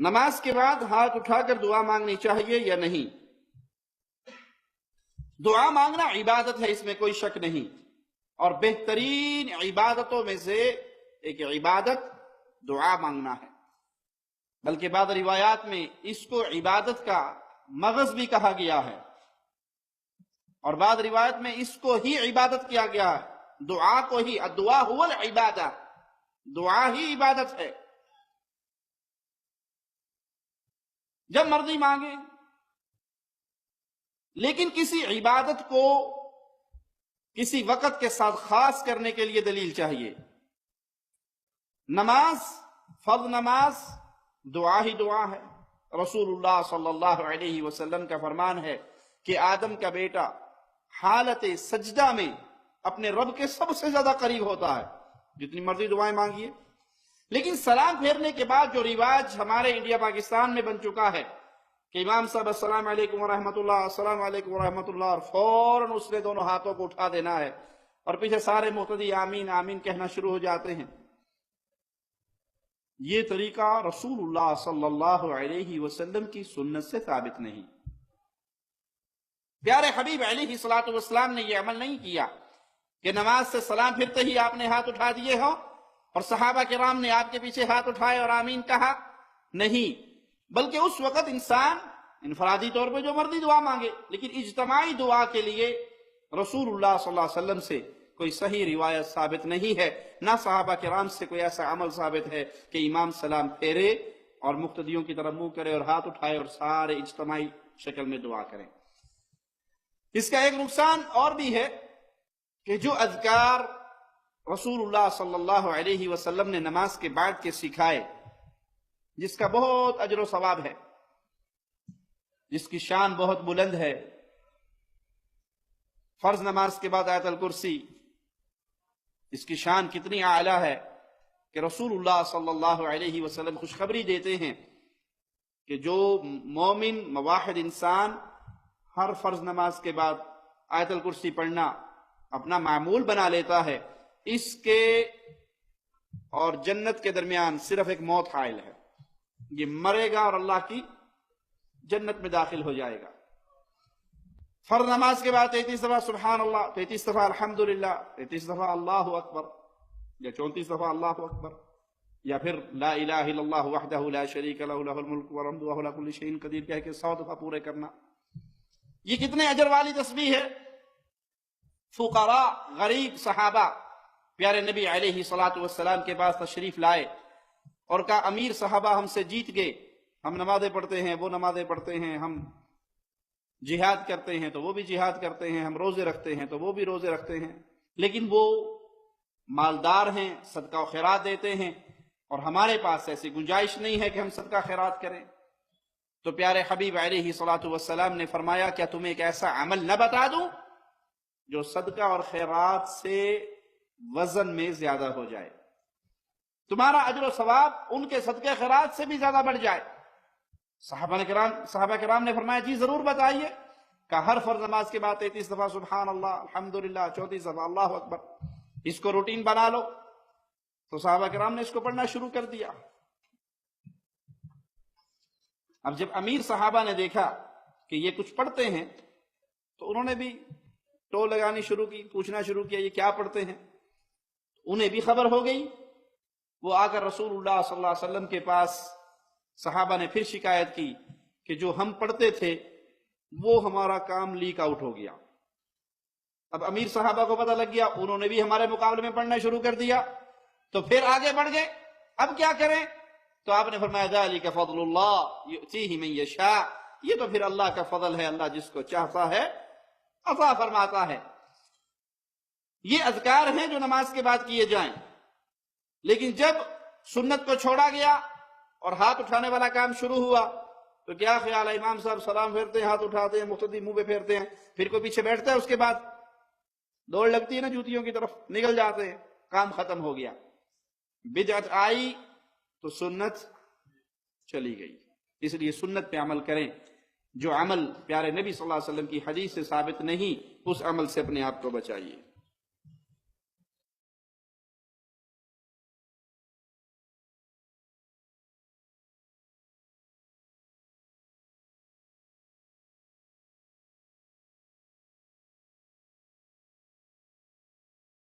نماز کے بعد ہاتھ اٹھا کر دعا مانگنی چاہیے یا نہیں؟ دعا مانگنا عبادت ہے، اس میں کوئی شک نہیں، اور بہترین عبادتوں میں سے ایک عبادت دعا مانگنا ہے، بلکہ بعض روایات میں اس کو عبادت کا مغز بھی کہا گیا ہے، اور بعض روایت میں اس کو ہی عبادت کیا گیا ہے، دعا کو ہی، الدعا هو العبادہ، دعا ہی عبادت ہے۔ جب مرضی مانگے، لیکن کسی عبادت کو کسی وقت کے ساتھ خاص کرنے کے لیے دلیل چاہیے۔ نماز، فرض نماز دعا ہی دعا ہے۔ رسول اللہ صلی اللہ علیہ وسلم کا فرمان ہے کہ آدم کا بیٹا حالت سجدہ میں اپنے رب کے سب سے زیادہ قریب ہوتا ہے، جتنی مرضی دعائیں مانگیے۔ لیکن سلام پھیرنے کے بعد جو رواج ہمارے انڈیا پاکستان میں بن چکا ہے کہ امام صاحب السلام علیکم ورحمۃ اللہ، السلام علیکم ورحمۃ اللہ، اور فوراً اس نے دونوں ہاتھوں کو اٹھا دینا ہے، اور پیچھے سارے مقتدی آمین آمین کہنا شروع ہو جاتے ہیں۔ یہ طریقہ رسول اللہ صلی اللہ علیہ وسلم کی سنت سے ثابت نہیں۔ پیارے حبیب علیہ السلام نے یہ عمل نہیں کیا کہ نماز سے سلام پھرتے ہی آپ نے ہاتھ اٹھا دیے ہو اور صحابہ کرام نے آپ کے پیچھے ہاتھ اٹھائے اور آمین کہا، نہیں، بلکہ اس وقت انسان انفرادی طور پہ جو مرضی دعا مانگے، لیکن اجتماعی دعا کے لیے رسول اللہ صلی اللہ علیہ وسلم سے کوئی صحیح روایت ثابت نہیں ہے، نہ صحابہ کرام سے کوئی ایسا عمل ثابت ہے کہ امام سلام پھیرے اور مقتدیوں کی طرف منہ کرے اور ہاتھ اٹھائے اور سارے اجتماعی شکل میں دعا کریں۔ اس کا ایک نقصان اور بھی ہے کہ جو اذکار رسول اللہ صلی اللہ علیہ وسلم نے نماز کے بعد کے سکھائے، جس کا بہت اجر و ثواب ہے، جس کی شان بہت بلند ہے، فرض نماز کے بعد آیت الکرسی، اس کی شان کتنی اعلیٰ ہے کہ رسول اللہ صلی اللہ علیہ وسلم خوشخبری دیتے ہیں کہ جو مومن موحد انسان ہر فرض نماز کے بعد آیت الکرسی پڑھنا اپنا معمول بنا لیتا ہے، اس کے اور جنت کے درمیان صرف ایک موت حائل ہے، یہ مرے گا اور اللہ کی جنت میں داخل ہو جائے گا۔ فرض نماز کے بعد 33 دفعہ سبحان اللہ، 33 دفعہ الحمدللہ، 33 دفعہ اللہ اکبر، یا 34 دفعہ اللہ اکبر، یا پھر لا الہ الا اللہ وحدہ لا شریک لہ لہ الملک والحمد وہو علی کل شیء قدیر کہہ کے 100 دفعہ پورے کرنا، یہ کتنے اجر والی تسبیح ہے۔ فقراء، غریب صحابہ پیارے نبی علیہ السلام کے پاس تشریف لائے اور کہا امیر صحابہ ہم سے جیت گئے، ہم نمازیں پڑھتے ہیں، وہ نمازیں پڑھتے ہیں، ہم جہاد کرتے ہیں تو وہ بھی جہاد کرتے ہیں، ہم روزے رکھتے ہیں تو وہ بھی روزے رکھتے ہیں، لیکن وہ مالدار ہیں، صدقہ و خیرات دیتے ہیں، اور ہمارے پاس ایسی گنجائش نہیں ہے کہ ہم صدقہ خیرات کریں۔ تو پیارے حبیب علیہ السلام نے فرمایا کیا تمہیں ایک ایسا عمل نہ بتا دوں جو صدقہ اور خیرات سے وزن میں زیادہ ہو جائے، تمہارا اجر و ثواب ان کے صدقہ خیرات سے بھی زیادہ بڑھ جائے۔ صحابہ کرام نے فرمایا جی ضرور بتائیے، کہ ہر فرض نماز کے بعد 33 دفعہ سبحان اللہ، الحمدللہ، 34 دفعہ اللہ اکبر، اس کو روٹین بنا لو۔ تو صحابہ کرام نے اس کو پڑھنا شروع کر دیا۔ اب جب امیر صحابہ نے دیکھا کہ یہ کچھ پڑھتے ہیں تو انہوں نے بھی ٹول لگانی شروع کی، پوچھنا شروع کیا یہ کیا پڑھتے ہیں، انہیں بھی خبر ہو گئی۔ وہ آ کر رسول اللہ صلی اللہ علیہ وسلم کے پاس صحابہ نے پھر شکایت کی کہ جو ہم پڑھتے تھے وہ ہمارا کام لیک آؤٹ ہو گیا۔ اب امیر صحابہ کو پتہ لگ گیا، انہوں نے بھی ہمارے مقابلے میں پڑھنا شروع کر دیا، تو پھر آگے بڑھ گئے، اب کیا کریں؟ تو آپ نے فرمایا ذالک فضل اللہ یؤتیہ من یشاء، یہ تو پھر اللہ کا فضل ہے، اللہ جس کو چاہتا ہے عطا فرماتا ہے۔ یہ اذکار ہیں جو نماز کے بعد کیے جائیں، لیکن جب سنت کو چھوڑا گیا اور ہاتھ اٹھانے والا کام شروع ہوا تو کیا خیال ہے، امام صاحب سلام پھیرتے ہیں، ہاتھ اٹھاتے ہیں، مقتدی منہ پہ پھیرتے ہیں، پھر کوئی پیچھے بیٹھتا ہے، اس کے بعد دوڑ لگتی ہے نا جوتیوں کی طرف، نکل جاتے ہیں، کام ختم ہو گیا۔ بدعت آئی تو سنت چلی گئی۔ اس لیے سنت پہ عمل کریں، جو عمل پیارے نبی صلی اللہ علیہ وسلم کی حدیث سے ثابت نہیں، اس عمل سے اپنے آپ کو بچائیے۔